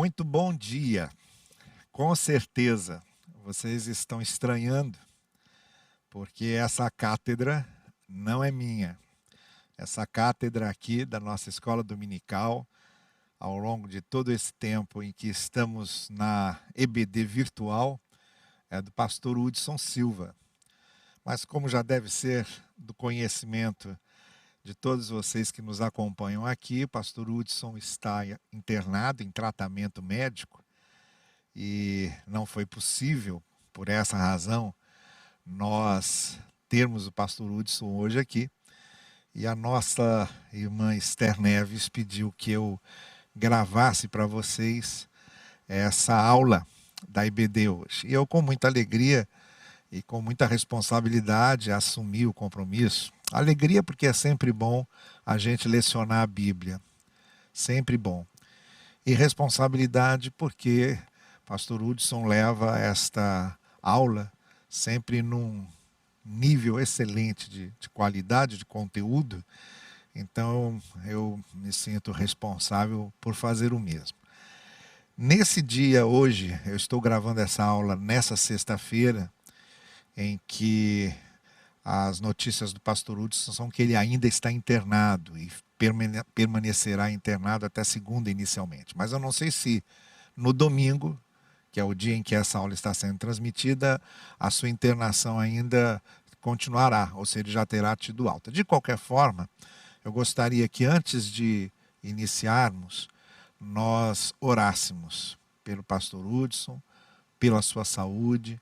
Muito bom dia. Com certeza, vocês estão estranhando, porque essa cátedra não é minha. Essa cátedra aqui da nossa escola dominical, ao longo de todo esse tempo em que estamos na EBD virtual, é do pastor Hudson Silva. Mas como já deve ser do conhecimento de todos vocês que nos acompanham aqui, o pastor Hudson está internado em tratamento médico e não foi possível, por essa razão, nós termos o pastor Hudson hoje aqui. E a nossa irmã Esther Neves pediu que eu gravasse para vocês essa aula da IBD hoje. E eu, com muita alegria e com muita responsabilidade, assumi o compromisso. Alegria porque é sempre bom a gente lecionar a Bíblia. Sempre bom. E responsabilidade porque o pastor Hudson leva esta aula sempre num nível excelente de qualidade, de conteúdo. Então, eu me sinto responsável por fazer o mesmo. Nesse dia, hoje, eu estou gravando essa aula nessa sexta-feira, em que as notícias do pastor Hudson são que ele ainda está internado e permanecerá internado até segunda inicialmente. Mas eu não sei se no domingo, que é o dia em que essa aula está sendo transmitida, a sua internação ainda continuará, ou seja, ele já terá tido alta. De qualquer forma, eu gostaria que antes de iniciarmos, nós orássemos pelo pastor Hudson, pela sua saúde,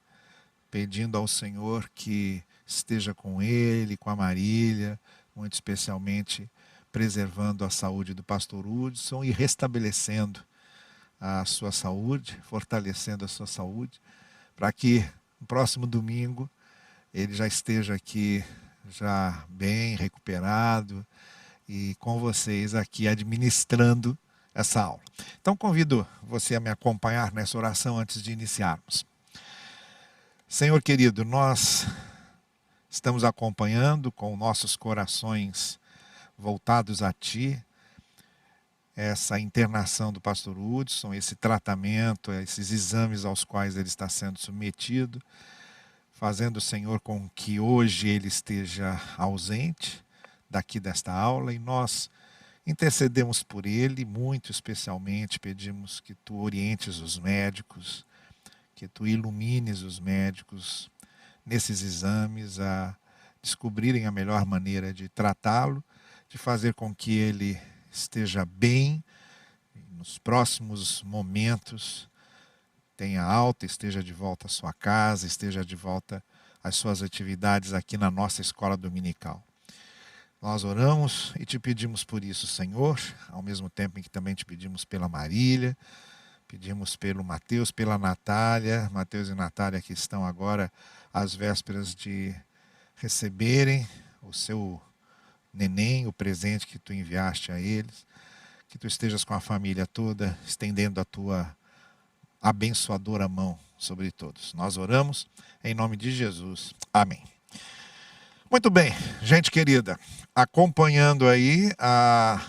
pedindo ao Senhor que esteja com ele, com a Marília, muito especialmente preservando a saúde do pastor Hudson e restabelecendo a sua saúde, fortalecendo a sua saúde, para que no próximo domingo ele já esteja aqui, já bem recuperado e com vocês aqui administrando essa aula. Então convido você a me acompanhar nessa oração antes de iniciarmos. Senhor querido, nós estamos acompanhando com nossos corações voltados a Ti, essa internação do pastor Hudson, esse tratamento, esses exames aos quais ele está sendo submetido, fazendo, Senhor, com que hoje ele esteja ausente daqui desta aula e nós intercedemos por ele, muito especialmente pedimos que Tu orientes os médicos, que Tu ilumines os médicos nesses exames a descobrirem a melhor maneira de tratá-lo, de fazer com que ele esteja bem nos próximos momentos, tenha alta, esteja de volta à sua casa, esteja de volta às suas atividades aqui na nossa escola dominical. Nós oramos e te pedimos por isso, Senhor, ao mesmo tempo em que também te pedimos pela Marília, pedimos pelo Mateus, pela Natália, Mateus e Natália que estão agora às vésperas de receberem o seu neném, o presente que Tu enviaste a eles, que Tu estejas com a família toda, estendendo a Tua abençoadora mão sobre todos. Nós oramos em nome de Jesus. Amém. Muito bem, gente querida, acompanhando aí a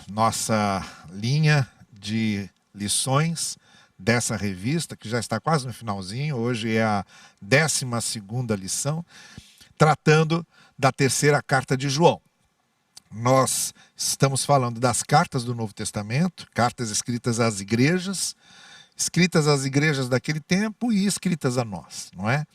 nossa linha de lições dessa revista, que já está quase no finalzinho, hoje é a 12ª lição, tratando da terceira carta de João. Nós estamos falando das cartas do Novo Testamento, cartas escritas às igrejas daquele tempo e escritas a nós, não é?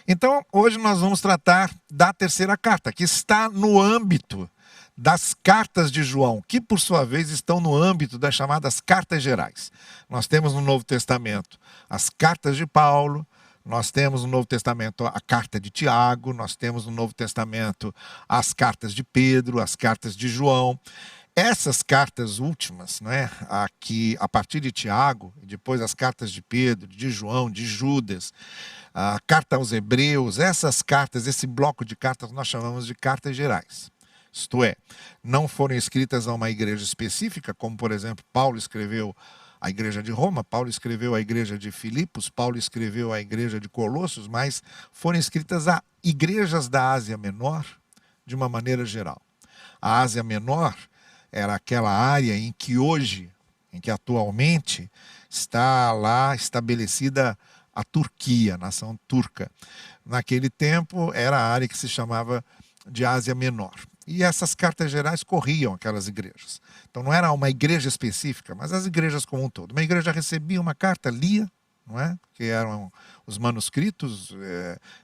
Então, hoje nós vamos tratar da terceira carta, que está no âmbito das cartas de João, que por sua vez estão no âmbito das chamadas cartas gerais. Nós temos no Novo Testamento as cartas de Paulo, nós temos no Novo Testamento a carta de Tiago, nós temos no Novo Testamento as cartas de Pedro, as cartas de João. Essas cartas últimas, né, aqui, a partir de Tiago, e depois as cartas de Pedro, de João, de Judas, a carta aos Hebreus, essas cartas, esse bloco de cartas nós chamamos de cartas gerais. Isto é, não foram escritas a uma igreja específica, como por exemplo Paulo escreveu à igreja de Roma, Paulo escreveu à igreja de Filipos, Paulo escreveu à igreja de Colossos, mas foram escritas a igrejas da Ásia Menor de uma maneira geral. A Ásia Menor era aquela área em que hoje em que atualmente está lá estabelecida a Turquia, a nação turca. Naquele tempo era a área que se chamava de Ásia Menor. E essas cartas gerais corriam aquelas igrejas. Então não era uma igreja específica, mas as igrejas como um todo. Uma igreja recebia uma carta, lia, não é? Que eram os manuscritos,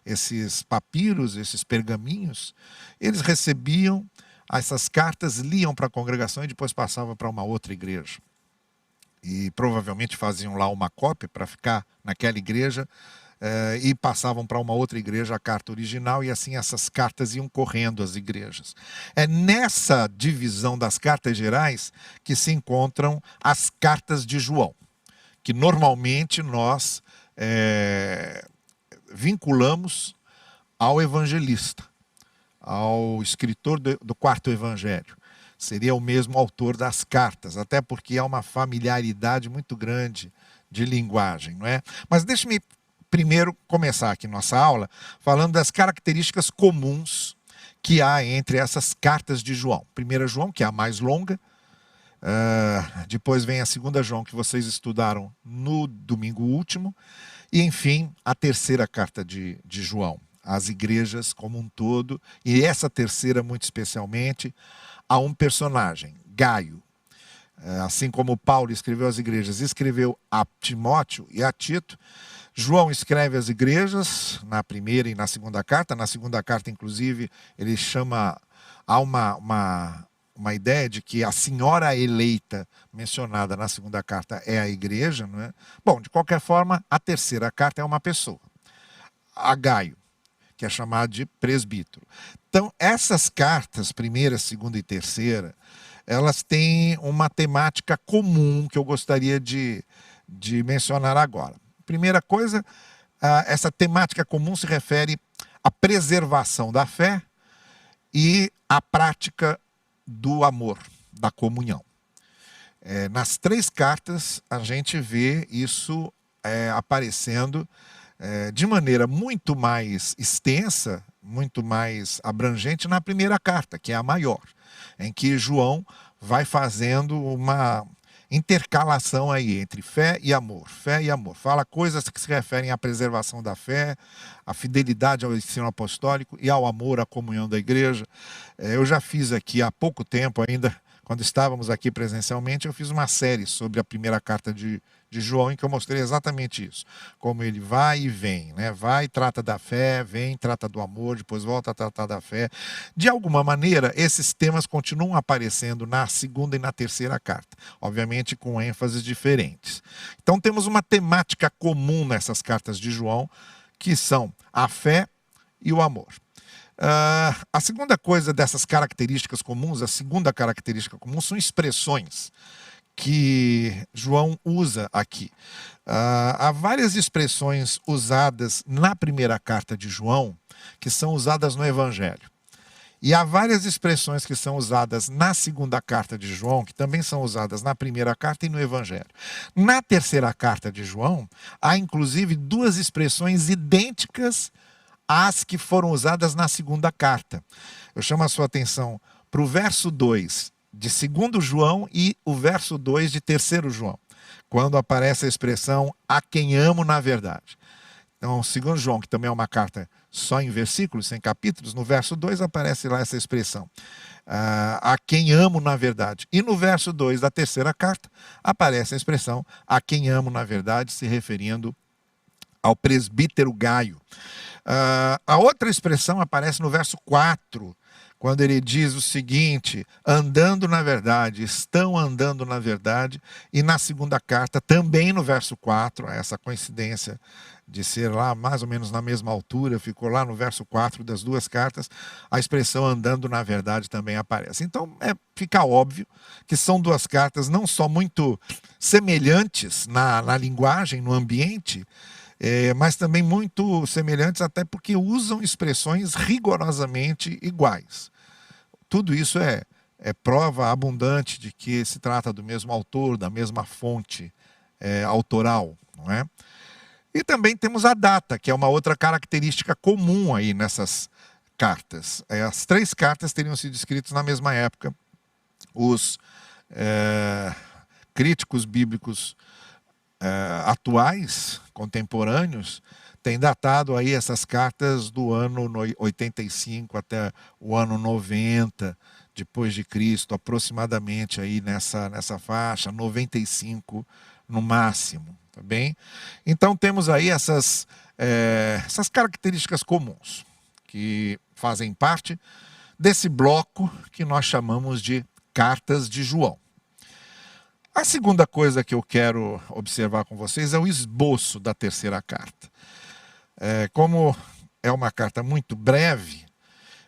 esses papiros, esses pergaminhos. Eles recebiam essas cartas, liam para a congregação e depois passavam para uma outra igreja. E provavelmente faziam lá uma cópia para ficar naquela igreja, e passavam para uma outra igreja a carta original, e assim essas cartas iam correndo às igrejas. É nessa divisão das cartas gerais que se encontram as cartas de João, que normalmente nós vinculamos ao evangelista, ao escritor do quarto evangelho. Seria o mesmo autor das cartas, até porque há uma familiaridade muito grande de linguagem, não é? Mas deixe-me primeiro começar aqui nossa aula falando das características comuns que há entre essas cartas de João. Primeira João, que é a mais longa, depois vem a segunda João, que vocês estudaram no domingo último, e enfim, a terceira carta de João, às igrejas como um todo, e essa terceira muito especialmente a um personagem, Gaio. Assim como Paulo escreveu às igrejas, escreveu a Timóteo e a Tito, João escreve às igrejas na primeira e na segunda carta. Na segunda carta, inclusive, ele chama, há uma ideia de que a senhora eleita mencionada na segunda carta é a igreja, não é? Bom, de qualquer forma, a terceira carta é uma pessoa, a Gaio, que é chamado de presbítero. Então, essas cartas, primeira, segunda e terceira, elas têm uma temática comum que eu gostaria de mencionar agora. Primeira coisa, essa temática comum se refere à preservação da fé e à prática do amor, da comunhão. Nas três cartas, a gente vê isso aparecendo de maneira muito mais extensa, muito mais abrangente na primeira carta, que é a maior, em que João vai fazendo uma intercalação aí entre fé e amor. Fé e amor. Fala coisas que se referem à preservação da fé, à fidelidade ao ensino apostólico e ao amor à comunhão da igreja. Eu já fiz aqui há pouco tempo ainda, quando estávamos aqui presencialmente, eu fiz uma série sobre a primeira carta de João, em que eu mostrei exatamente isso. Como ele vai e vem, né? Vai, trata da fé, vem, trata do amor, depois volta a tratar da fé. De alguma maneira, esses temas continuam aparecendo na segunda e na terceira carta, obviamente com ênfases diferentes. Então temos uma temática comum nessas cartas de João, que são a fé e o amor. A segunda coisa dessas características comuns, a segunda característica comum, são expressões que João usa aqui. Há várias expressões usadas na primeira carta de João que são usadas no Evangelho. E há várias expressões que são usadas na segunda carta de João, que também são usadas na primeira carta e no Evangelho. Na terceira carta de João, há inclusive duas expressões idênticas às que foram usadas na segunda carta. Eu chamo a sua atenção para o verso 2 de 2 João e o verso 2 de 3 João, quando aparece a expressão "a quem amo na verdade". Então, 2 João, que também é uma carta só em versículos, sem capítulos, no verso 2 aparece lá essa expressão, "a quem amo na verdade". E no verso 2 da terceira carta aparece a expressão "a quem amo na verdade", se referindo ao presbítero Gaio. A outra expressão aparece no verso 4, quando ele diz o seguinte: andando na verdade, estão andando na verdade. E na segunda carta, também no verso 4, essa coincidência de ser lá mais ou menos na mesma altura, ficou lá no verso 4 das duas cartas, a expressão andando na verdade também aparece. Então fica óbvio que são duas cartas não só muito semelhantes na linguagem, no ambiente, mas também muito semelhantes, até porque usam expressões rigorosamente iguais. Tudo isso é prova abundante de que se trata do mesmo autor, da mesma fonte autoral, não é? E também temos a data, que é uma outra característica comum aí nessas cartas. As três cartas teriam sido escritas na mesma época. Os críticos bíblicos atuais, contemporâneos, têm datado aí essas cartas do ano 85 até o ano 90 depois de Cristo, aproximadamente aí nessa faixa, 95 no máximo, tá bem? Então temos aí essas características comuns que fazem parte desse bloco que nós chamamos de Cartas de João. A segunda coisa que eu quero observar com vocês é o esboço da terceira carta. Como é uma carta muito breve,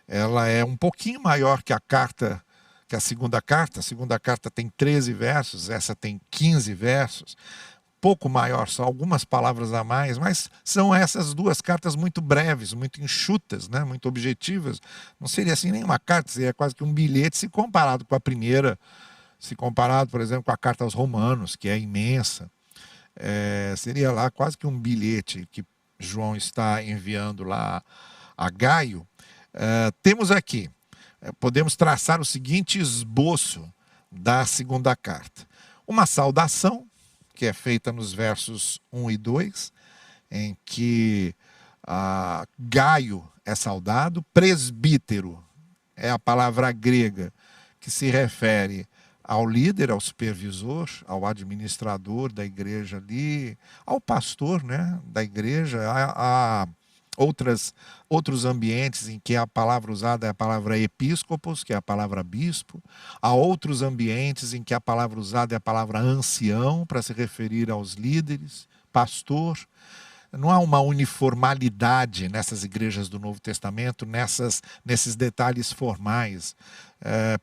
ela é um pouquinho maior que a segunda carta. A segunda carta tem 13 versos, essa tem 15 versos. Pouco maior, só algumas palavras a mais, mas são essas duas cartas muito breves, muito enxutas, né? Muito objetivas. Não seria assim nenhuma carta, seria quase que um bilhete se comparado com a primeira, se comparado, por exemplo, com a carta aos Romanos, que é imensa. Seria lá quase que um bilhete que João está enviando lá a Gaio. Temos aqui, podemos traçar o seguinte esboço da segunda carta. Uma saudação, que é feita nos versos 1 e 2, em que Gaio é saudado, presbítero é a palavra grega que se refere ao líder, ao supervisor, ao administrador da igreja ali, ao pastor, né, da igreja, a outros ambientes em que a palavra usada é a palavra episcopos, que é a palavra bispo. Há outros ambientes em que a palavra usada é a palavra ancião, para se referir aos líderes, pastor. Não há uma uniformidade nessas igrejas do Novo Testamento, nesses detalhes formais.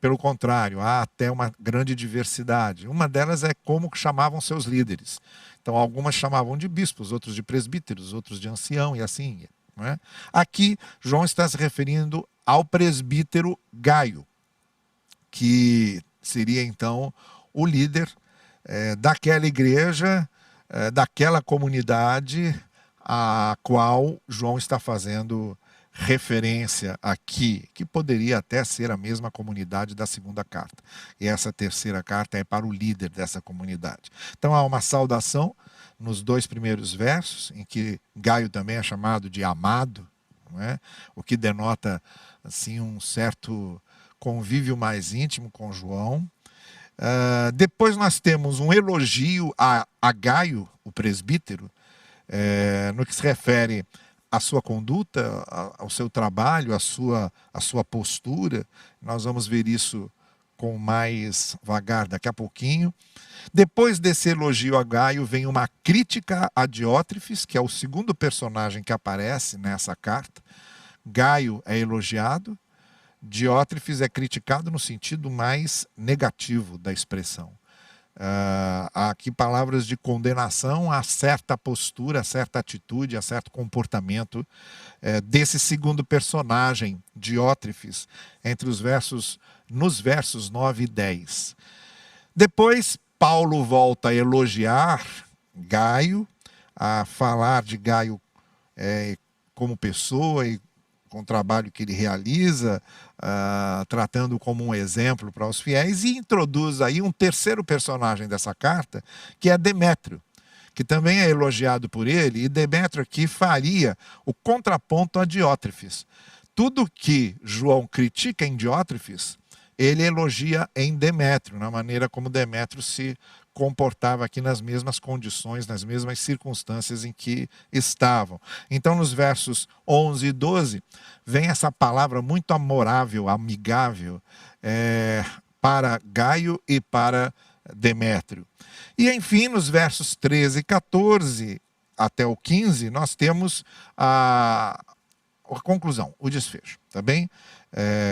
Pelo contrário, há até uma grande diversidade. Uma delas é como chamavam seus líderes. Então, algumas chamavam de bispos, outros de presbíteros, outros de ancião e assim ia. Não é? Aqui, João está se referindo ao presbítero Gaio, que seria então o líder daquela igreja, daquela comunidade a qual João está fazendo referência aqui, que poderia até ser a mesma comunidade da segunda carta. E essa terceira carta é para o líder dessa comunidade. Então há uma saudação nos 2 primeiros versos, em que Gaio também é chamado de amado, não é? O que denota assim, um certo convívio mais íntimo com João. Depois nós temos um elogio a Gaio, o presbítero, no que se refere à sua conduta, ao seu trabalho, à sua postura. Nós vamos ver isso com mais vagar daqui a pouquinho. Depois desse elogio a Gaio, vem uma crítica a Diótrefes, que é o segundo personagem que aparece nessa carta. Gaio é elogiado, Diótrefes é criticado no sentido mais negativo da expressão. Há aqui palavras de condenação a certa postura, a certa atitude, a certo comportamento desse segundo personagem, Diótrefes, nos versos 9 e 10. Depois, Paulo volta a elogiar Gaio, a falar de Gaio como pessoa e com o trabalho que ele realiza, tratando como um exemplo para os fiéis, e introduz aí um terceiro personagem dessa carta, que é Demétrio, que também é elogiado por ele, e Demétrio aqui faria o contraponto a Diótrefes. Tudo que João critica em Diótrefes, ele elogia em Demétrio, na maneira como Demétrio se comportava aqui nas mesmas condições, nas mesmas circunstâncias em que estavam. Então, nos versos 11 e 12, vem essa palavra muito amorável, amigável, para Gaio e para Demétrio. E, enfim, nos versos 13 e 14 até o 15, nós temos a conclusão, o desfecho, tá bem?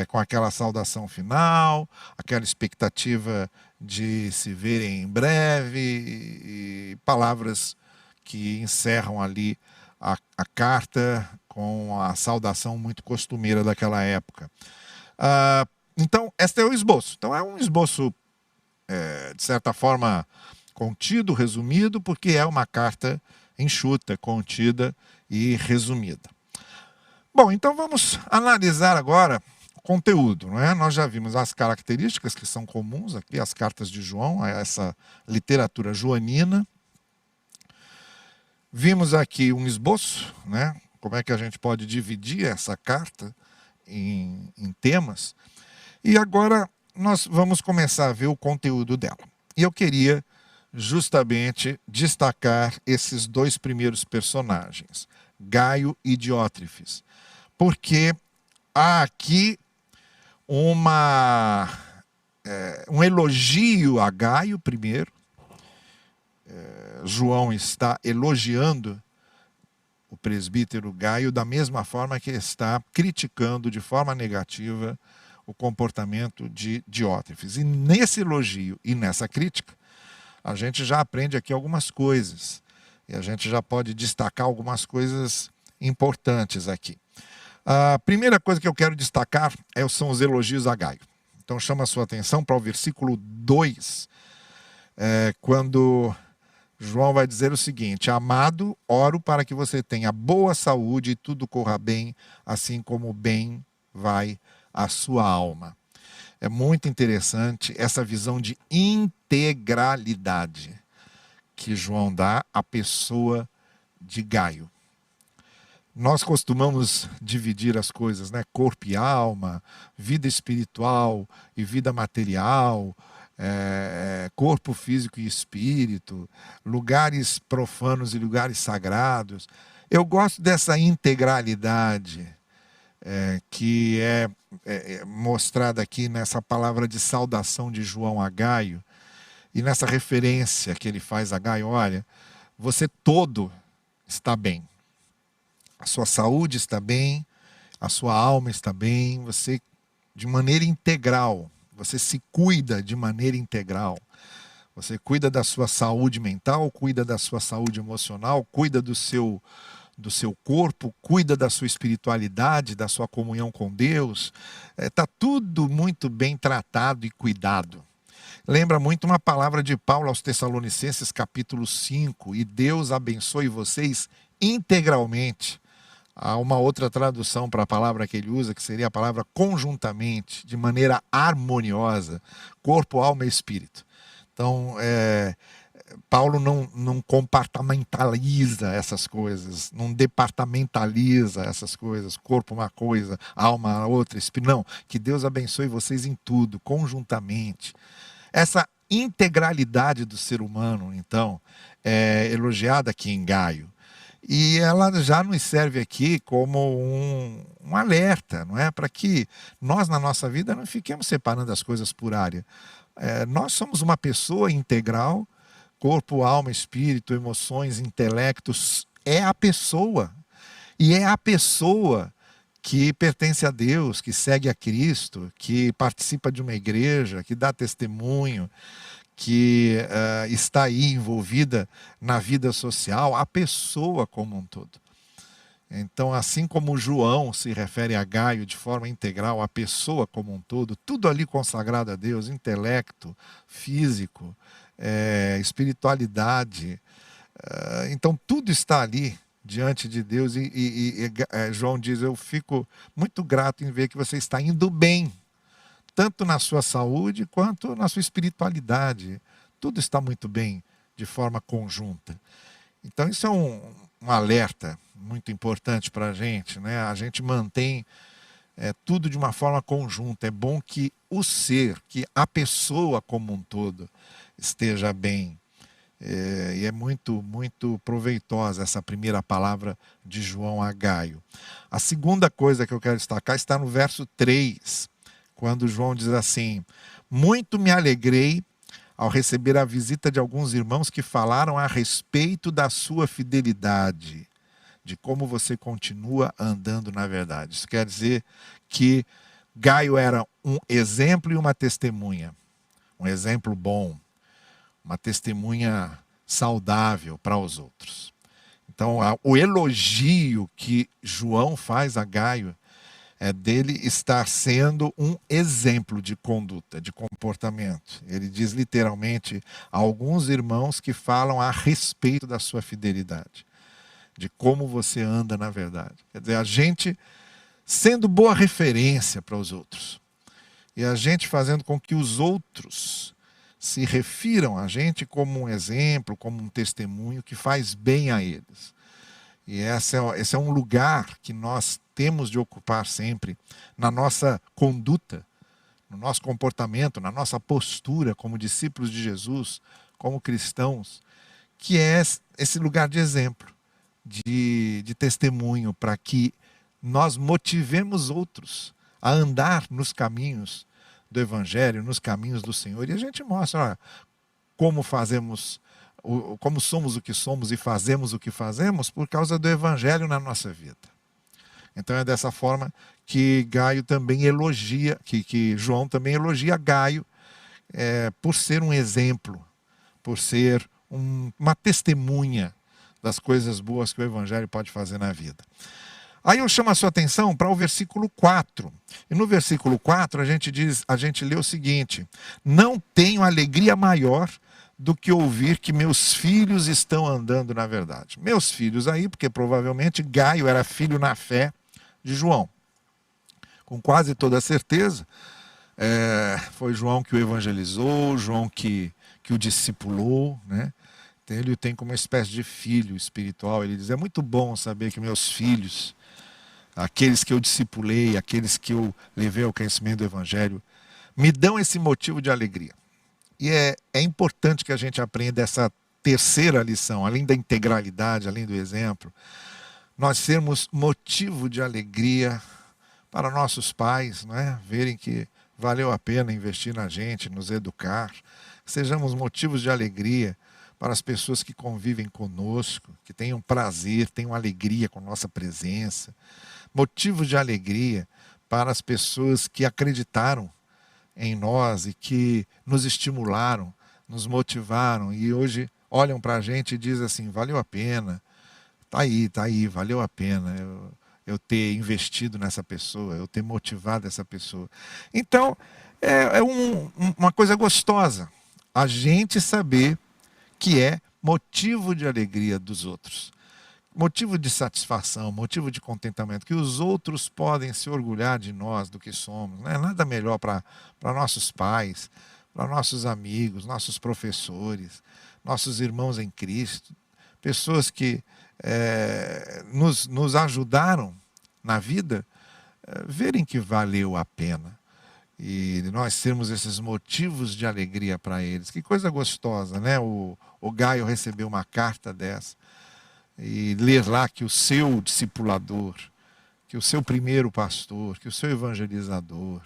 Com aquela saudação final, aquela expectativa de se verem em breve, e palavras que encerram ali a carta com a saudação muito costumeira daquela época. Então, este é o esboço. Então, é um esboço, de certa forma, contido, resumido, porque é uma carta enxuta, contida e resumida. Bom, então vamos analisar agora conteúdo, não é? Nós já vimos as características que são comuns aqui, as cartas de João, essa literatura joanina. Vimos aqui um esboço, né? Como é que a gente pode dividir essa carta em temas. E agora nós vamos começar a ver o conteúdo dela. E eu queria justamente destacar esses dois primeiros personagens, Gaio e Diótrefes, porque há aqui um elogio a Gaio primeiro. João está elogiando o presbítero Gaio da mesma forma que está criticando de forma negativa o comportamento de Diótrefes. E nesse elogio e nessa crítica, a gente já aprende aqui algumas coisas. E a gente já pode destacar algumas coisas importantes aqui. A primeira coisa que eu quero destacar são os elogios a Gaio. Então chama a sua atenção para o versículo 2, quando João vai dizer o seguinte: amado, oro para que você tenha boa saúde e tudo corra bem, assim como bem vai a sua alma. É muito interessante essa visão de integralidade que João dá à pessoa de Gaio. Nós costumamos dividir as coisas, né? Corpo e alma, vida espiritual e vida material, corpo físico e espírito, lugares profanos e lugares sagrados. Eu gosto dessa integralidade que é mostrada aqui nessa palavra de saudação de João a Gaio e nessa referência que ele faz a Gaio: olha, você todo está bem. A sua saúde está bem, a sua alma está bem, você de maneira integral, você se cuida de maneira integral. Você cuida da sua saúde mental, cuida da sua saúde emocional, cuida do seu corpo, cuida da sua espiritualidade, da sua comunhão com Deus. Está tudo muito bem tratado e cuidado. Lembra muito uma palavra de Paulo aos Tessalonicenses, capítulo 5, e Deus abençoe vocês integralmente. Há uma outra tradução para a palavra que ele usa, que seria a palavra conjuntamente, de maneira harmoniosa, corpo, alma e espírito. Então, Paulo não compartimentaliza essas coisas, não departamentaliza essas coisas, corpo uma coisa, alma outra, espírito. Não, que Deus abençoe vocês em tudo, conjuntamente. Essa integralidade do ser humano, então, é elogiada aqui em Gaio. E ela já nos serve aqui como um alerta, não é? Para que nós, na nossa vida, não fiquemos separando as coisas por área. Nós somos uma pessoa integral, corpo, alma, espírito, emoções, intelectos. É a pessoa. E é a pessoa que pertence a Deus, que segue a Cristo, que participa de uma igreja, que dá testemunho, que está aí envolvida na vida social, a pessoa como um todo. Então, assim como João se refere a Gaio de forma integral, a pessoa como um todo, tudo ali consagrado a Deus, intelecto, físico, espiritualidade. Então, tudo está ali diante de Deus e João diz: eu fico muito grato em ver que você está indo bem, tanto na sua saúde quanto na sua espiritualidade. Tudo está muito bem de forma conjunta. Então isso é um alerta muito importante para a gente, né? A gente mantém tudo de uma forma conjunta. É bom que o ser, que a pessoa como um todo esteja bem. E é muito, muito proveitosa essa primeira palavra de João a Gaio. A segunda coisa que eu quero destacar está no verso 3, quando João diz assim: muito me alegrei ao receber a visita de alguns irmãos que falaram a respeito da sua fidelidade, de como você continua andando na verdade. Isso quer dizer que Gaio era um exemplo e uma testemunha. Um exemplo bom, uma testemunha saudável para os outros. Então, o elogio que João faz a Gaio é dele estar sendo um exemplo de conduta, de comportamento. Ele diz literalmente a alguns irmãos que falam a respeito da sua fidelidade, de como você anda na verdade. Quer dizer, a gente sendo boa referência para os outros. E a gente fazendo com que os outros se refiram a gente como um exemplo, como um testemunho que faz bem a eles. E esse é um lugar que nós temos de ocupar sempre na nossa conduta, no nosso comportamento, na nossa postura como discípulos de Jesus, como cristãos, que é esse lugar de exemplo, de testemunho, para que nós motivemos outros a andar nos caminhos do Evangelho, nos caminhos do Senhor. E a gente mostra, olha, como fazemos, como somos o que somos e fazemos o que fazemos por causa do Evangelho na nossa vida. Então é dessa forma que Gaio também elogia, que João também elogia Gaio, por ser um exemplo, por ser uma testemunha das coisas boas que o Evangelho pode fazer na vida. Aí eu chamo a sua atenção para o versículo 4. E no versículo 4 a gente lê o seguinte: não tenho alegria maior do que ouvir que meus filhos estão andando na verdade. Meus filhos aí, porque provavelmente Gaio era filho na fé de João. Com quase toda certeza, foi João que o evangelizou, João que o discipulou, né? Ele o tem como uma espécie de filho espiritual. Ele diz: é muito bom saber que meus filhos, aqueles que eu discipulei, aqueles que eu levei ao conhecimento do Evangelho, me dão esse motivo de alegria. E é importante que a gente aprenda essa terceira lição, além da integralidade, além do exemplo, nós sermos motivo de alegria para nossos pais, não é? Verem que valeu a pena investir na gente, nos educar, sejamos motivos de alegria para as pessoas que convivem conosco, que tenham prazer, tenham alegria com nossa presença. Motivos de alegria para as pessoas que acreditaram em nós e que nos estimularam, nos motivaram e hoje olham para a gente e dizem assim: valeu a pena, tá aí, valeu a pena eu ter investido nessa pessoa, eu ter motivado essa pessoa. Então, uma coisa gostosa a gente saber que é motivo de alegria dos outros, motivo de satisfação, motivo de contentamento, que os outros podem se orgulhar de nós, do que somos. Não é nada melhor para nossos pais, para nossos amigos, nossos professores, nossos irmãos em Cristo, pessoas que nos ajudaram na vida, verem que valeu a pena. E nós sermos esses motivos de alegria para eles. Que coisa gostosa, né? O Gaio recebeu uma carta dessa e ler lá que o seu discipulador, que o seu primeiro pastor, que o seu evangelizador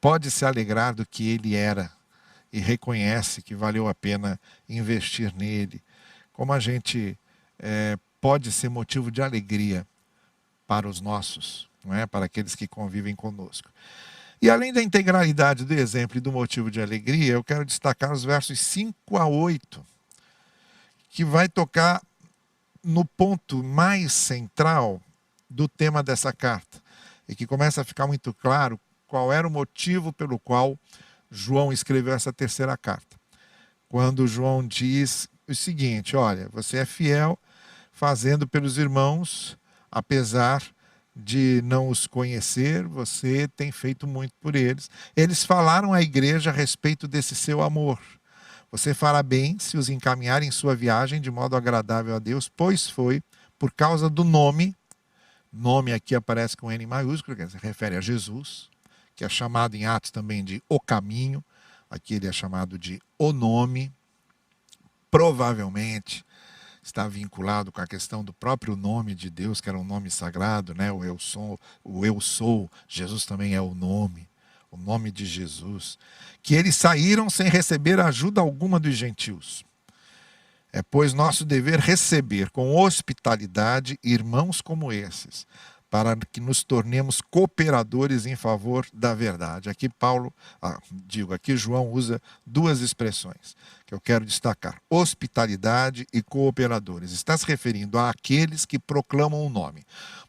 pode se alegrar do que ele era e reconhece que valeu a pena investir nele. Como a gente pode ser motivo de alegria para os nossos, não é? Para aqueles que convivem conosco. E além da integralidade do exemplo e do motivo de alegria, eu quero destacar os versos 5 a 8, que vai tocar no ponto mais central do tema dessa carta, e que começa a ficar muito claro qual era o motivo pelo qual João escreveu essa terceira carta. Quando João diz o seguinte: olha, você é fiel fazendo pelos irmãos, apesar de não os conhecer, você tem feito muito por eles. Eles falaram à igreja a respeito desse seu amor. Você fará bem se os encaminhar em sua viagem de modo agradável a Deus, pois foi por causa do nome aqui aparece com N maiúsculo, que se refere a Jesus, que é chamado em Atos também de o caminho, aqui ele é chamado de o nome, provavelmente está vinculado com a questão do próprio nome de Deus, que era um nome sagrado, né? O eu sou, Jesus também é o nome de Jesus, que eles saíram sem receber ajuda alguma dos gentios. É, pois, nosso dever receber com hospitalidade irmãos como esses, para que nos tornemos cooperadores em favor da verdade. Aqui aqui João usa duas expressões que eu quero destacar: hospitalidade e cooperadores. Está se referindo àqueles que proclamam o nome.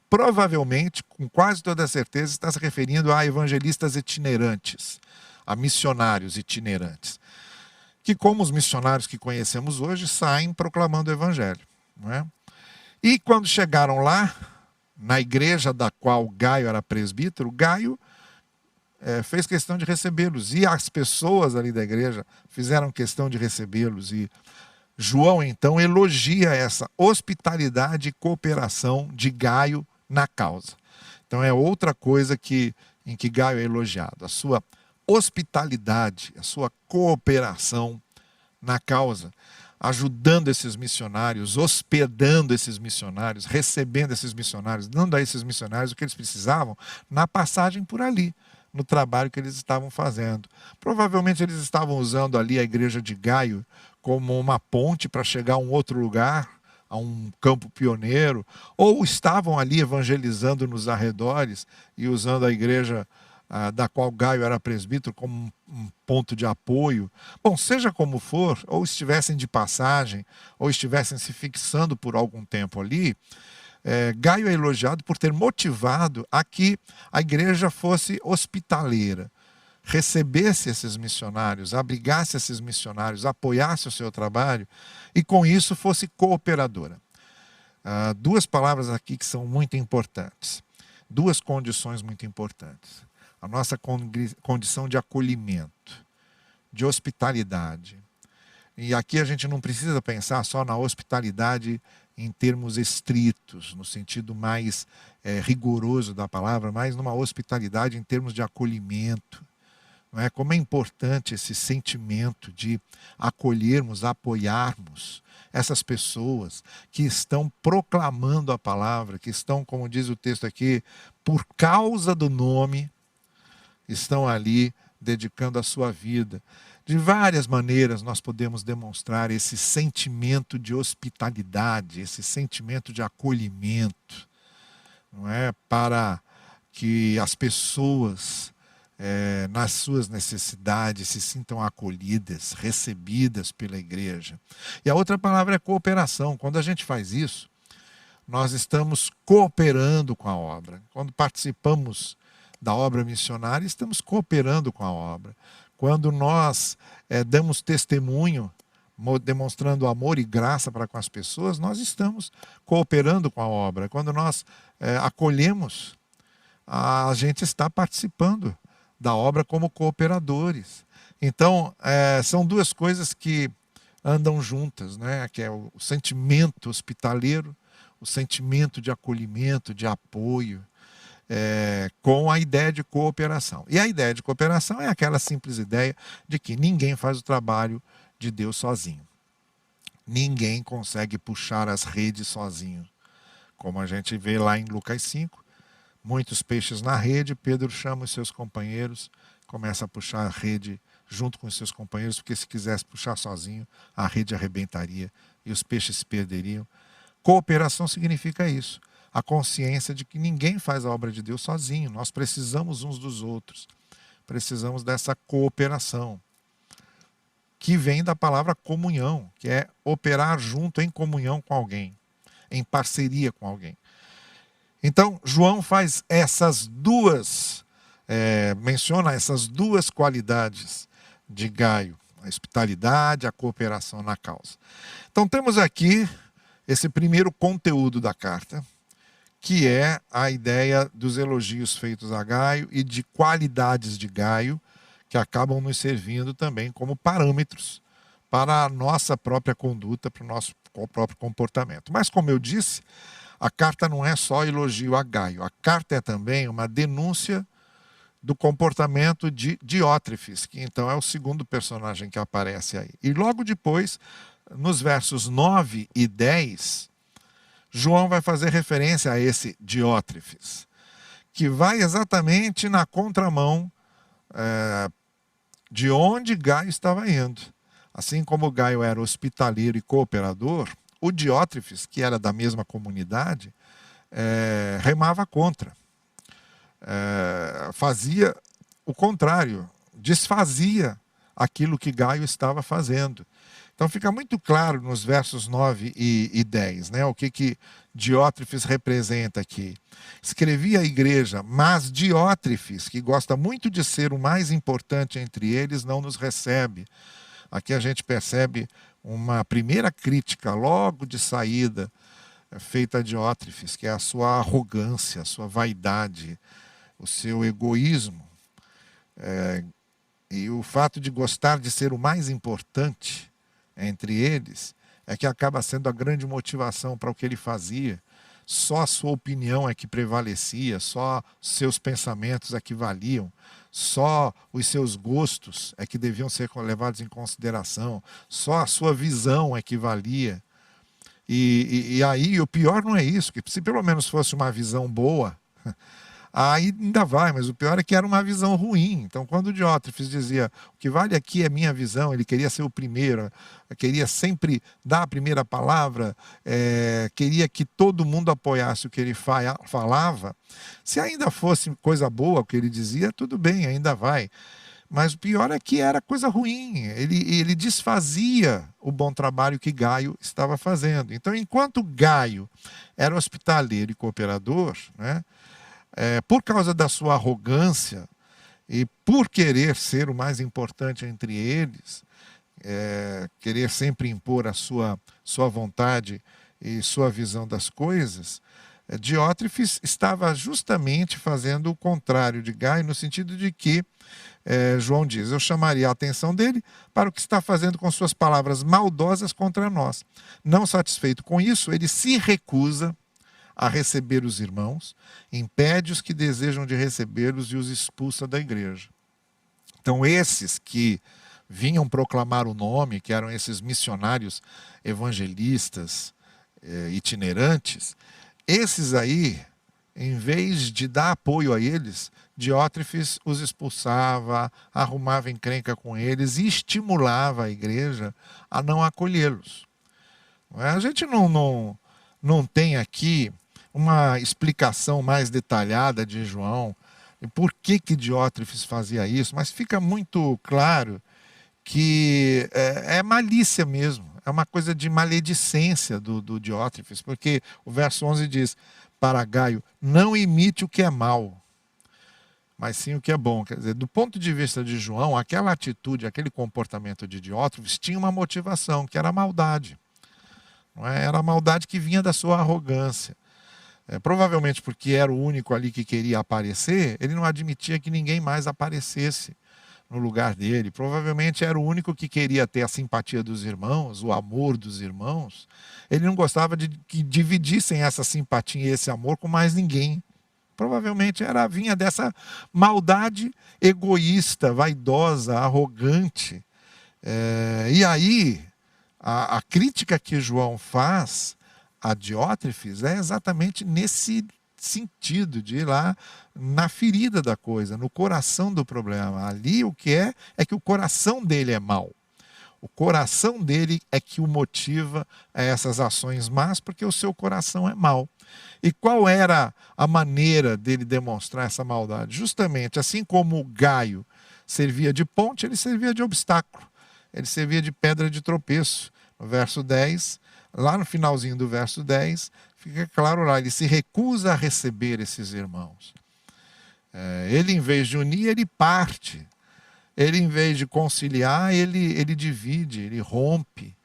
Provavelmente, com quase toda certeza, está se referindo a evangelistas itinerantes, a missionários itinerantes, que, como os missionários que conhecemos hoje, saem proclamando o evangelho, não é? E quando chegaram lá, na igreja da qual Gaio era presbítero, Gaio fez questão de recebê-los. E as pessoas ali da igreja fizeram questão de recebê-los. E João, então, elogia essa hospitalidade e cooperação de Gaio na causa. Então, é outra coisa em que Gaio é elogiado. A sua hospitalidade, a sua cooperação na causa, ajudando esses missionários, hospedando esses missionários, recebendo esses missionários, dando a esses missionários o que eles precisavam na passagem por ali, no trabalho que eles estavam fazendo. Provavelmente eles estavam usando ali a igreja de Gaio como uma ponte para chegar a um outro lugar, a um campo pioneiro, ou estavam ali evangelizando nos arredores e usando a igreja da qual Gaio era presbítero como um ponto de apoio. Bom, seja como for, ou estivessem de passagem, ou estivessem se fixando por algum tempo ali, Gaio é elogiado por ter motivado a que a igreja fosse hospitaleira, recebesse esses missionários, abrigasse esses missionários, apoiasse o seu trabalho e com isso fosse cooperadora. Duas palavras aqui que são muito importantes, duas condições muito importantes. A nossa condição de acolhimento, de hospitalidade. E aqui a gente não precisa pensar só na hospitalidade em termos estritos, no sentido mais rigoroso da palavra, mas numa hospitalidade em termos de acolhimento. Não é? Como é importante esse sentimento de acolhermos, apoiarmos essas pessoas que estão proclamando a palavra, que estão, como diz o texto aqui, por causa do nome, estão ali dedicando a sua vida. De várias maneiras nós podemos demonstrar esse sentimento de hospitalidade, esse sentimento de acolhimento, não é? Para que as pessoas, nas suas necessidades, se sintam acolhidas, recebidas pela igreja. E a outra palavra é cooperação. Quando a gente faz isso, nós estamos cooperando com a obra. Quando participamos da obra missionária, estamos cooperando com a obra. Quando nós damos testemunho, demonstrando amor e graça para com as pessoas, nós estamos cooperando com a obra. Quando nós acolhemos, a gente está participando da obra como cooperadores. Então, são duas coisas que andam juntas, né? Que é o sentimento hospitaleiro, o sentimento de acolhimento, de apoio, com a ideia de cooperação. E a ideia de cooperação é aquela simples ideia de que ninguém faz o trabalho de Deus sozinho. Ninguém consegue puxar as redes sozinho. Como a gente vê lá em Lucas 5, muitos peixes na rede, Pedro chama os seus companheiros, começa a puxar a rede junto com os seus companheiros, porque se quisesse puxar sozinho, a rede arrebentaria e os peixes se perderiam. Cooperação significa isso. A consciência de que ninguém faz a obra de Deus sozinho. Nós precisamos uns dos outros. Precisamos dessa cooperação, que vem da palavra comunhão, que é operar junto em comunhão com alguém, em parceria com alguém. Então, João faz menciona essas duas qualidades de Gaio, a hospitalidade, a cooperação na causa. Então, temos aqui esse primeiro conteúdo da carta, que é a ideia dos elogios feitos a Gaio e de qualidades de Gaio, que acabam nos servindo também como parâmetros para a nossa própria conduta, para o nosso próprio comportamento. Mas, como eu disse, a carta não é só elogio a Gaio, a carta é também uma denúncia do comportamento de Diótrefes, que então é o segundo personagem que aparece aí. E logo depois, nos versos 9 e 10, João vai fazer referência a esse Diótrefes, que vai exatamente na contramão de onde Gaio estava indo. Assim como Gaio era hospitaleiro e cooperador, o Diótrefes, que era da mesma comunidade, remava contra. Fazia o contrário, desfazia aquilo que Gaio estava fazendo. Então fica muito claro nos versos 9 e 10, né, o que Diótrefes representa aqui. Escrevia a igreja, mas Diótrefes, que gosta muito de ser o mais importante entre eles, não nos recebe. Aqui a gente percebe uma primeira crítica logo de saída feita a Diótrefes, que é a sua arrogância, a sua vaidade, o seu egoísmo. E o fato de gostar de ser o mais importante entre eles é que acaba sendo a grande motivação para o que ele fazia. Só a sua opinião é que prevalecia, só seus pensamentos é que valiam, só os seus gostos é que deviam ser levados em consideração, só a sua visão é que valia. E aí o pior não é isso, que se pelo menos fosse uma visão boa, aí ainda vai, mas o pior é que era uma visão ruim. Então, quando o Diótrefes dizia, o que vale aqui é minha visão, ele queria ser o primeiro, queria sempre dar a primeira palavra, queria que todo mundo apoiasse o que ele falava. Se ainda fosse coisa boa o que ele dizia, tudo bem, ainda vai. Mas o pior é que era coisa ruim, ele desfazia o bom trabalho que Gaio estava fazendo. Então, enquanto Gaio era hospitaleiro e cooperador, né, por causa da sua arrogância e por querer ser o mais importante entre eles, querer sempre impor a sua vontade e sua visão das coisas, Diótrefes estava justamente fazendo o contrário de Gaio, no sentido de que, João diz, eu chamaria a atenção dele para o que está fazendo com suas palavras maldosas contra nós. Não satisfeito com isso, ele se recusa a receber os irmãos, impede os que desejam de recebê-los e os expulsa da igreja. Então, esses que vinham proclamar o nome, que eram esses missionários evangelistas itinerantes, esses aí, em vez de dar apoio a eles, Diótrefes os expulsava, arrumava encrenca com eles e estimulava a igreja a não acolhê-los. A gente não tem aqui uma explicação mais detalhada de João, e por que Diótrefes fazia isso, mas fica muito claro que é malícia mesmo, é uma coisa de maledicência do Diótrefes, porque o verso 11 diz, para Gaio, não imite o que é mal, mas sim o que é bom. Quer dizer, do ponto de vista de João, aquela atitude, aquele comportamento de Diótrefes tinha uma motivação, que era a maldade. Não é? Era a maldade que vinha da sua arrogância. Provavelmente porque era o único ali que queria aparecer, ele não admitia que ninguém mais aparecesse no lugar dele. Provavelmente era o único que queria ter a simpatia dos irmãos, o amor dos irmãos. Ele não gostava de que dividissem essa simpatia e esse amor com mais ninguém. Provavelmente vinha dessa maldade egoísta, vaidosa, arrogante. E aí, a crítica que João faz a Diótrefes é exatamente nesse sentido, de ir lá na ferida da coisa, no coração do problema. Ali o que é que o coração dele é mau. O coração dele é que o motiva a essas ações más, porque o seu coração é mau. E qual era a maneira dele demonstrar essa maldade? Justamente, assim como o Gaio servia de ponte, ele servia de obstáculo. Ele servia de pedra de tropeço. No verso 10, lá no finalzinho do verso 10, fica claro lá, ele se recusa a receber esses irmãos. Ele, em vez de unir, ele parte. Ele, em vez de conciliar, ele divide, ele rompe.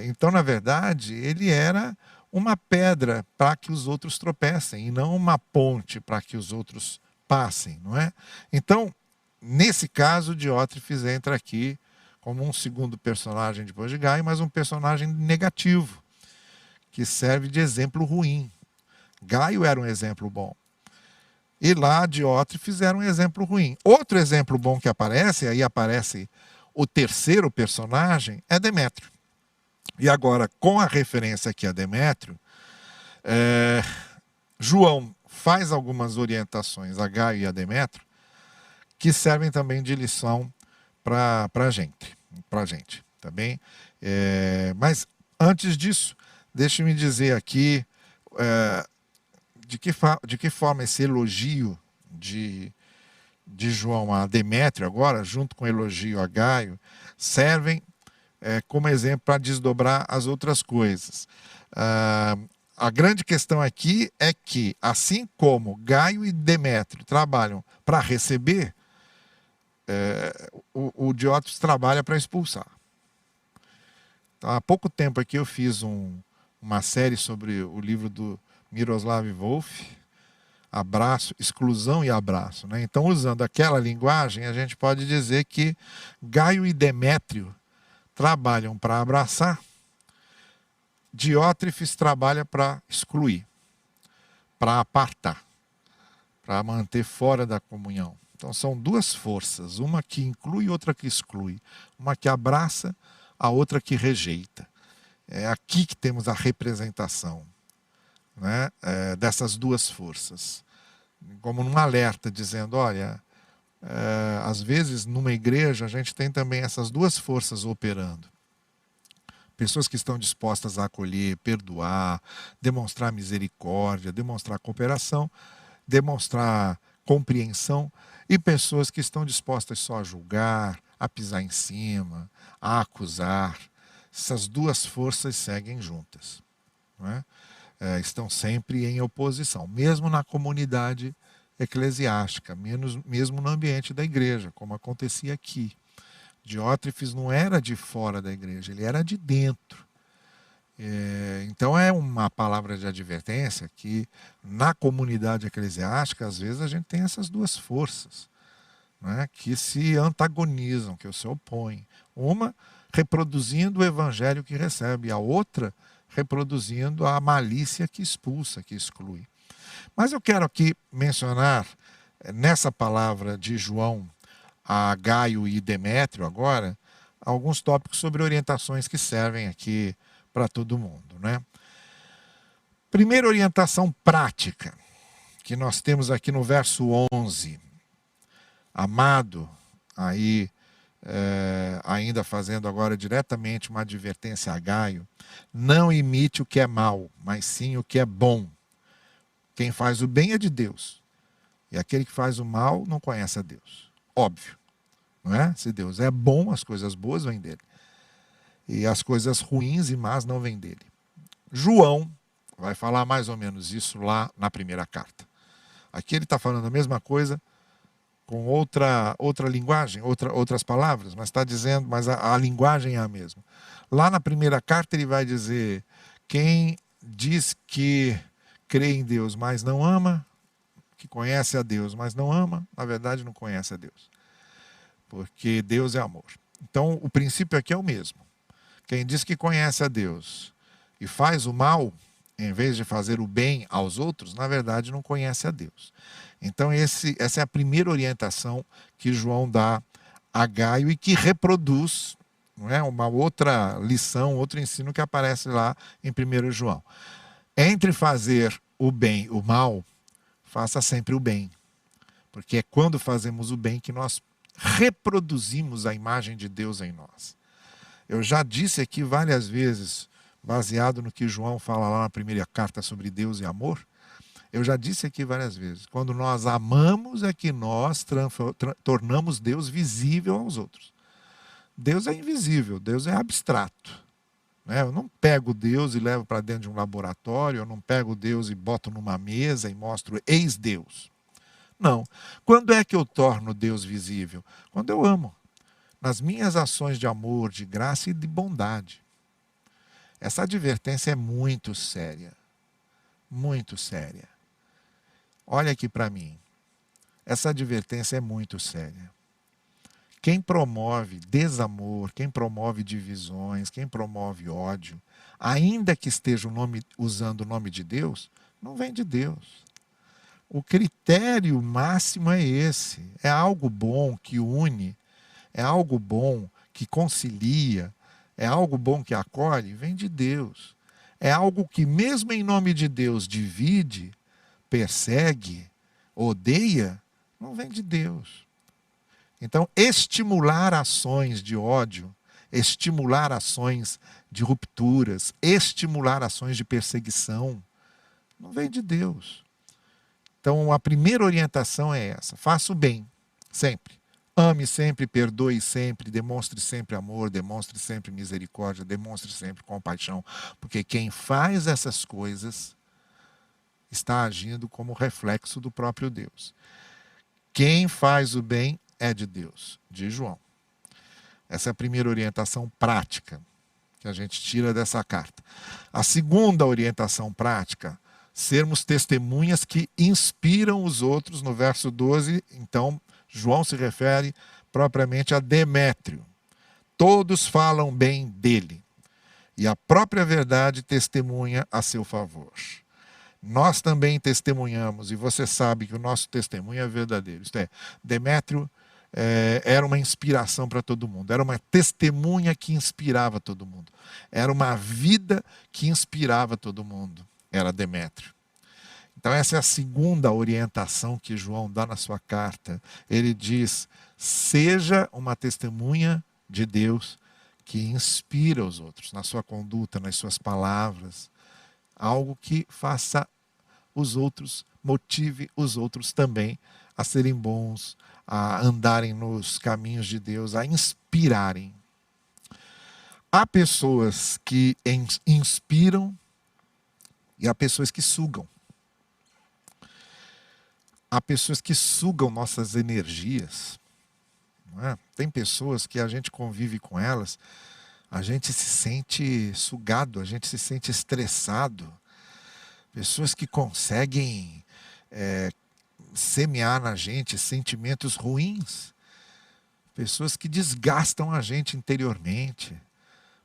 Então, na verdade, ele era uma pedra para que os outros tropecem, e não uma ponte para que os outros passem, não é? Então, nesse caso, Diótrefes entra aqui como um segundo personagem depois de Gaio, mas um personagem negativo, que serve de exemplo ruim. Gaio era um exemplo bom. E lá Diótrefes era um exemplo ruim. Outro exemplo bom que aparece, aí aparece o terceiro personagem, é Demétrio. E agora, com a referência aqui a Demétrio, João faz algumas orientações a Gaio e a Demétrio, que servem também de lição para a gente, tá bem? Mas antes disso, deixe-me dizer aqui de que forma esse elogio de João a Demétrio agora, junto com o elogio a Gaio, servem como exemplo para desdobrar as outras coisas. A grande questão aqui é que, assim como Gaio e Demétrio trabalham para receber, o Diótrefes trabalha para expulsar. Então, há pouco tempo aqui eu fiz um uma série sobre o livro do Miroslav Volf, Abraço, Exclusão e Abraço, né? Então, usando aquela linguagem, a gente pode dizer que Gaio e Demétrio trabalham para abraçar, Diótrefes trabalha para excluir, para apartar, para manter fora da comunhão. Então são duas forças, uma que inclui e outra que exclui, uma que abraça, a outra que rejeita. É aqui que temos a representação, né, dessas duas forças. Como num alerta, dizendo, olha, às vezes numa igreja a gente tem também essas duas forças operando. Pessoas que estão dispostas a acolher, perdoar, demonstrar misericórdia, demonstrar cooperação, demonstrar compreensão, e pessoas que estão dispostas só a julgar, a pisar em cima, a acusar. Essas duas forças seguem juntas, não é? Estão sempre em oposição, mesmo na comunidade eclesiástica, mesmo no ambiente da igreja, como acontecia aqui. Diótrefes não era de fora da igreja, ele era de dentro. Então é uma palavra de advertência que na comunidade eclesiástica, às vezes a gente tem essas duas forças, né, que se antagonizam, que se opõem. Uma reproduzindo o evangelho que recebe, a outra reproduzindo a malícia que expulsa, que exclui. Mas eu quero aqui mencionar, nessa palavra de João a Gaio e Demétrio agora, alguns tópicos sobre orientações que servem aqui para todo mundo, né? Primeira orientação prática, que nós temos aqui no verso 11. Amado, aí ainda fazendo agora diretamente uma advertência a Gaio, não imite o que é mal, mas sim o que é bom. Quem faz o bem é de Deus, e aquele que faz o mal não conhece a Deus. Óbvio, não é? Se Deus é bom, as coisas boas vêm dele. E as coisas ruins e más não vêm dele. João vai falar mais ou menos isso lá na primeira carta. Aqui ele está falando a mesma coisa, com outra linguagem, outras palavras, mas está dizendo, mas a linguagem é a mesma. Lá na primeira carta ele vai dizer, quem diz que crê em Deus, mas não ama, que conhece a Deus, mas não ama, na verdade não conhece a Deus. Porque Deus é amor. Então o princípio aqui é o mesmo. Quem diz que conhece a Deus e faz o mal, em vez de fazer o bem aos outros, na verdade não conhece a Deus. Então essa é a primeira orientação que João dá a Gaio e que reproduz, não é, uma outra lição, outro ensino que aparece lá em 1 João. Entre fazer o bem e o mal, faça sempre o bem. Porque é quando fazemos o bem que nós reproduzimos a imagem de Deus em nós. Eu já disse aqui várias vezes, baseado no que João fala lá na primeira carta sobre Deus e amor, eu já disse aqui várias vezes, quando nós amamos é que nós tornamos Deus visível aos outros. Deus é invisível, Deus é abstrato. Né? Eu não pego Deus e levo para dentro de um laboratório, eu não pego Deus e boto numa mesa e mostro, eis Deus. Não. Quando é que eu torno Deus visível? Quando eu amo. Nas minhas ações de amor, de graça e de bondade. Essa advertência é muito séria. Muito séria. Olha aqui para mim. Essa advertência é muito séria. Quem promove desamor, quem promove divisões, quem promove ódio, ainda que esteja usando o nome de Deus, não vem de Deus. O critério máximo é esse. É algo bom que une, é algo bom que concilia, é algo bom que acolhe, vem de Deus. É algo que mesmo em nome de Deus divide, persegue, odeia, não vem de Deus. Então, estimular ações de ódio, estimular ações de rupturas, estimular ações de perseguição, não vem de Deus. Então, a primeira orientação é essa: faça o bem, sempre. Ame sempre, perdoe sempre, demonstre sempre amor, demonstre sempre misericórdia, demonstre sempre compaixão, porque quem faz essas coisas está agindo como reflexo do próprio Deus. Quem faz o bem é de Deus, diz João. Essa é a primeira orientação prática que a gente tira dessa carta. A segunda orientação prática, sermos testemunhas que inspiram os outros. No verso 12, então, João se refere propriamente a Demétrio. Todos falam bem dele, e a própria verdade testemunha a seu favor. Nós também testemunhamos, e você sabe que o nosso testemunho é verdadeiro. Isto é, Demétrio era uma inspiração para todo mundo, era uma testemunha que inspirava todo mundo, era uma vida que inspirava todo mundo, era Demétrio. Então essa é a segunda orientação que João dá na sua carta. Ele diz, seja uma testemunha de Deus que inspira os outros, na sua conduta, nas suas palavras, algo que faça os outros, motive os outros também a serem bons, a andarem nos caminhos de Deus, a inspirarem. Há pessoas que inspiram e há pessoas que sugam. Há pessoas que sugam nossas energias. Não é? Tem pessoas que a gente convive com elas, a gente se sente sugado, a gente se sente estressado. Pessoas que conseguem semear na gente sentimentos ruins. Pessoas que desgastam a gente interiormente.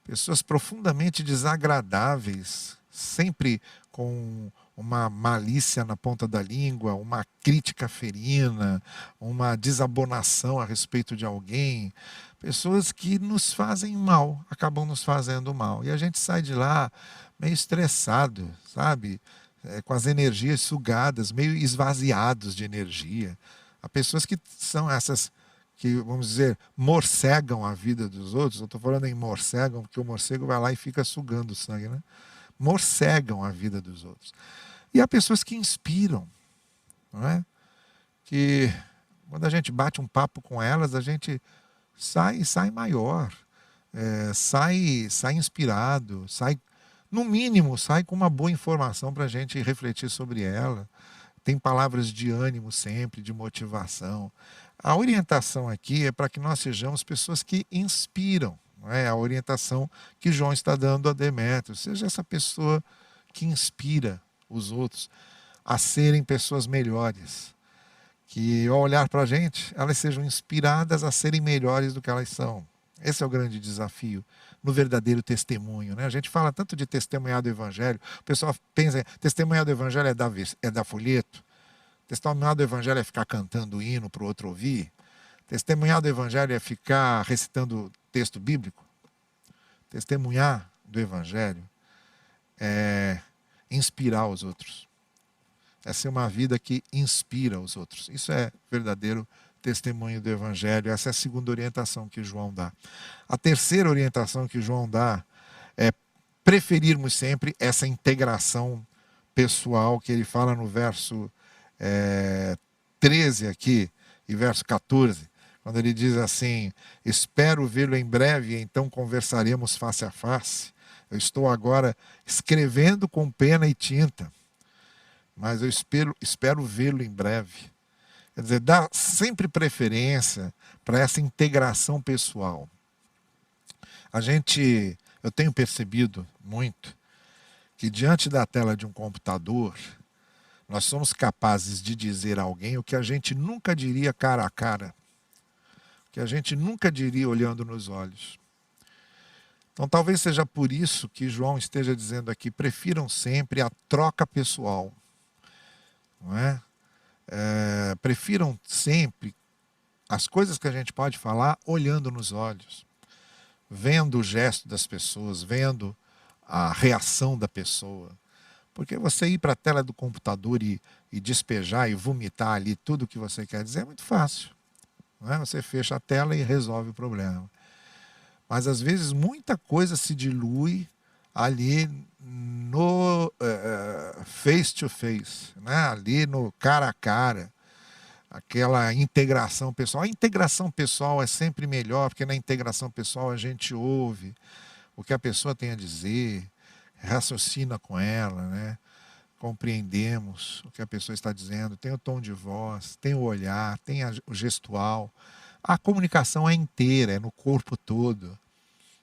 Pessoas profundamente desagradáveis, sempre com uma malícia na ponta da língua, uma crítica ferina, uma desabonação a respeito de alguém. Pessoas que nos fazem mal, acabam nos fazendo mal. E a gente sai de lá meio estressado, sabe? Com as energias sugadas, meio esvaziados de energia. Há pessoas que são essas que, vamos dizer, morcegam a vida dos outros. Eu estou falando em morcegam, porque o morcego vai lá e fica sugando o sangue, né? Morcegam a vida dos outros. E há pessoas que inspiram, não é? Que quando a gente bate um papo com elas, a gente sai maior, sai inspirado, no mínimo, sai com uma boa informação para a gente refletir sobre ela. Tem palavras de ânimo sempre, de motivação. A orientação aqui é para que nós sejamos pessoas que inspiram. Não é? A orientação que João está dando a Demétrio. Seja essa pessoa que inspira os outros a serem pessoas melhores. Que ao olhar para a gente, elas sejam inspiradas a serem melhores do que elas são. Esse é o grande desafio no verdadeiro testemunho, né? A gente fala tanto de testemunhar do Evangelho, o pessoal pensa, testemunhar do Evangelho é dar folheto, testemunhar do Evangelho é ficar cantando hino para o outro ouvir, testemunhar do Evangelho é ficar recitando texto bíblico. Testemunhar do Evangelho é inspirar os outros, é ser uma vida que inspira os outros. Isso é verdadeiro testemunho do Evangelho. Essa é a segunda orientação que João dá. A terceira orientação que João dá é preferirmos sempre essa integração pessoal que ele fala no verso 13 aqui e verso 14, quando ele diz assim, espero vê-lo em breve e então conversaremos face a face. Eu estou agora escrevendo com pena e tinta, mas eu espero vê-lo em breve. Quer dizer, dá sempre preferência para essa integração pessoal. Eu tenho percebido muito que diante da tela de um computador, nós somos capazes de dizer a alguém o que a gente nunca diria cara a cara, o que a gente nunca diria olhando nos olhos. Então talvez seja por isso que João esteja dizendo aqui, prefiram sempre a troca pessoal, não é? Prefiram sempre as coisas que a gente pode falar olhando nos olhos, vendo o gesto das pessoas, vendo a reação da pessoa. Porque você ir para a tela do computador e despejar e vomitar ali tudo o que você quer dizer é muito fácil. Não é? Você fecha a tela e resolve o problema. Mas às vezes muita coisa se dilui ali no face to face, né? Ali no cara a cara, aquela integração pessoal. A integração pessoal é sempre melhor, porque na integração pessoal a gente ouve o que a pessoa tem a dizer, raciocina com ela, né? Compreendemos o que a pessoa está dizendo, tem o tom de voz, tem o olhar, tem o gestual. A comunicação é inteira, é no corpo todo.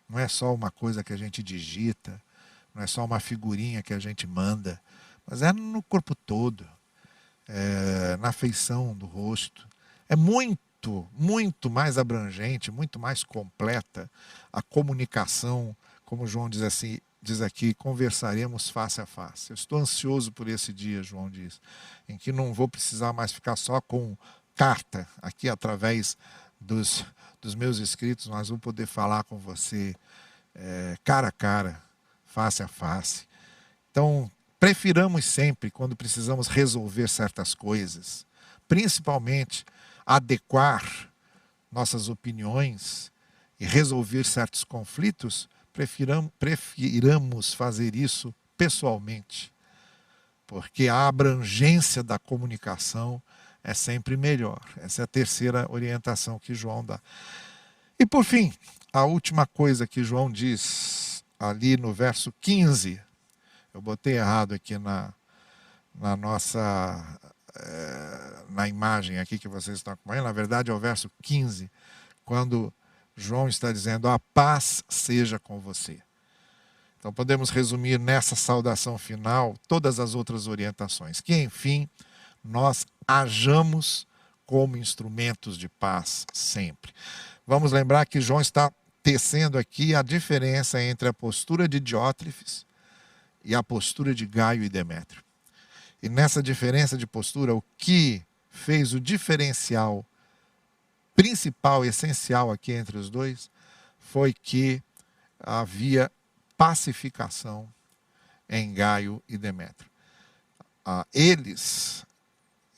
não é só uma coisa que a gente digita, não é só uma figurinha que a gente manda, mas é no corpo todo, na feição do rosto. É muito, muito mais abrangente, muito mais completa a comunicação, como João diz assim, diz aqui, conversaremos face a face. Eu estou ansioso por esse dia, João diz, em que não vou precisar mais ficar só com carta, aqui através dos meus escritos, mas vou poder falar com você cara a cara, face a face. Então, prefiramos sempre, quando precisamos resolver certas coisas, principalmente adequar nossas opiniões e resolver certos conflitos, prefiramos fazer isso pessoalmente, porque a abrangência da comunicação é sempre melhor. Essa é a terceira orientação que João dá. E por fim, a última coisa que João diz ali no verso 15, eu botei errado aqui na nossa, na imagem aqui que vocês estão acompanhando, na verdade é o verso 15, quando João está dizendo, a paz seja com você. Então podemos resumir nessa saudação final todas as outras orientações, que enfim, nós hajamos como instrumentos de paz sempre. Vamos lembrar que João está tecendo aqui a diferença entre a postura de Diótrefes e a postura de Gaio e Demétrio. E nessa diferença de postura, o que fez o diferencial principal, essencial aqui entre os dois, foi que havia pacificação em Gaio e Demétrio. Eles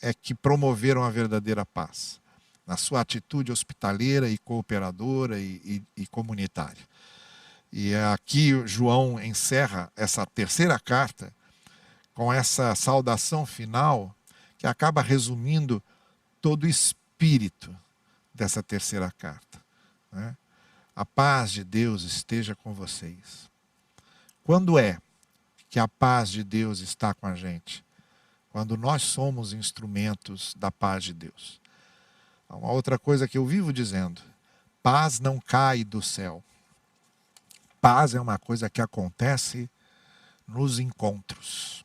é que promoveram a verdadeira paz, na sua atitude hospitaleira e cooperadora e comunitária. E aqui João encerra essa terceira carta com essa saudação final que acaba resumindo todo o espírito dessa terceira carta, né? A paz de Deus esteja com vocês. Quando é que a paz de Deus está com a gente? Quando nós somos instrumentos da paz de Deus. Uma outra coisa que eu vivo dizendo, paz não cai do céu. Paz é uma coisa que acontece nos encontros.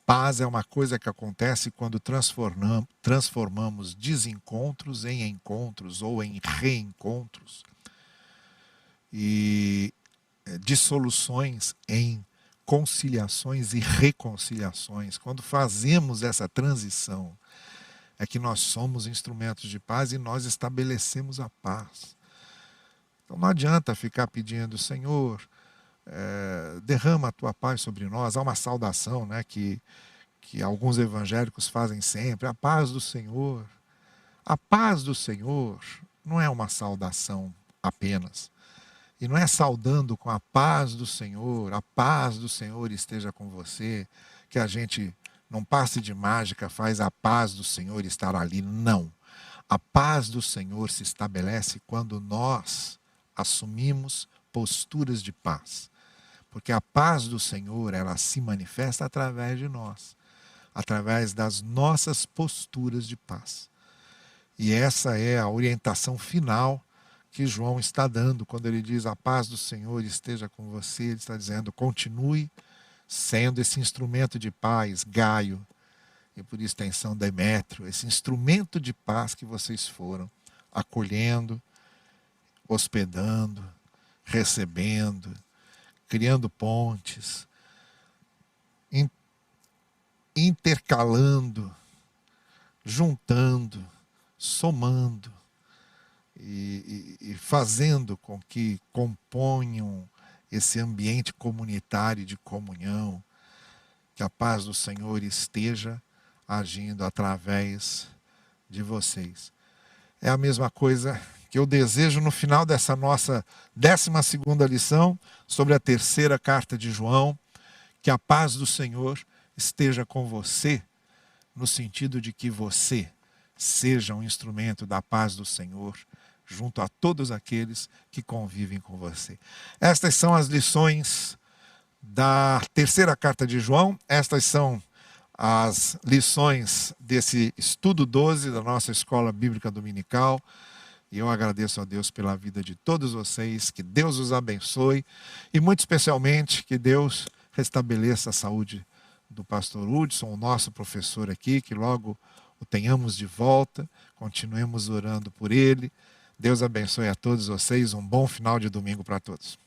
Paz é uma coisa que acontece quando transformamos desencontros em encontros ou em reencontros. E dissoluções em conciliações e reconciliações. Quando fazemos essa transição, é que nós somos instrumentos de paz e nós estabelecemos a paz. Então não adianta ficar pedindo, Senhor, derrama a tua paz sobre nós. Há uma saudação, né, que alguns evangélicos fazem sempre, a paz do Senhor. A paz do Senhor não é uma saudação apenas. E não é saudando com a paz do Senhor esteja com você, que a gente, num passe de mágica, faz a paz do Senhor estar ali. Não. A paz do Senhor se estabelece quando nós assumimos posturas de paz. Porque a paz do Senhor, ela se manifesta através de nós, através das nossas posturas de paz. E essa é a orientação final que João está dando quando ele diz a paz do Senhor esteja com você. Ele está dizendo, continue sendo esse instrumento de paz, Gaio, e por extensão Demétrio, esse instrumento de paz que vocês foram, acolhendo, hospedando, recebendo, criando pontes, intercalando, juntando, somando e fazendo com que componham esse ambiente comunitário de comunhão, que a paz do Senhor esteja agindo através de vocês. É a mesma coisa que eu desejo no final dessa nossa 12ª lição sobre a terceira carta de João, que a paz do Senhor esteja com você, no sentido de que você seja um instrumento da paz do Senhor, junto a todos aqueles que convivem com você. Estas são as lições da terceira carta de João, estas são as lições desse estudo 12 da nossa escola bíblica dominical. E eu agradeço a Deus pela vida de todos vocês, que Deus os abençoe e muito especialmente que Deus restabeleça a saúde do pastor Hudson, o nosso professor aqui, que logo o tenhamos de volta, continuemos orando por ele. Deus abençoe a todos vocês, um bom final de domingo para todos.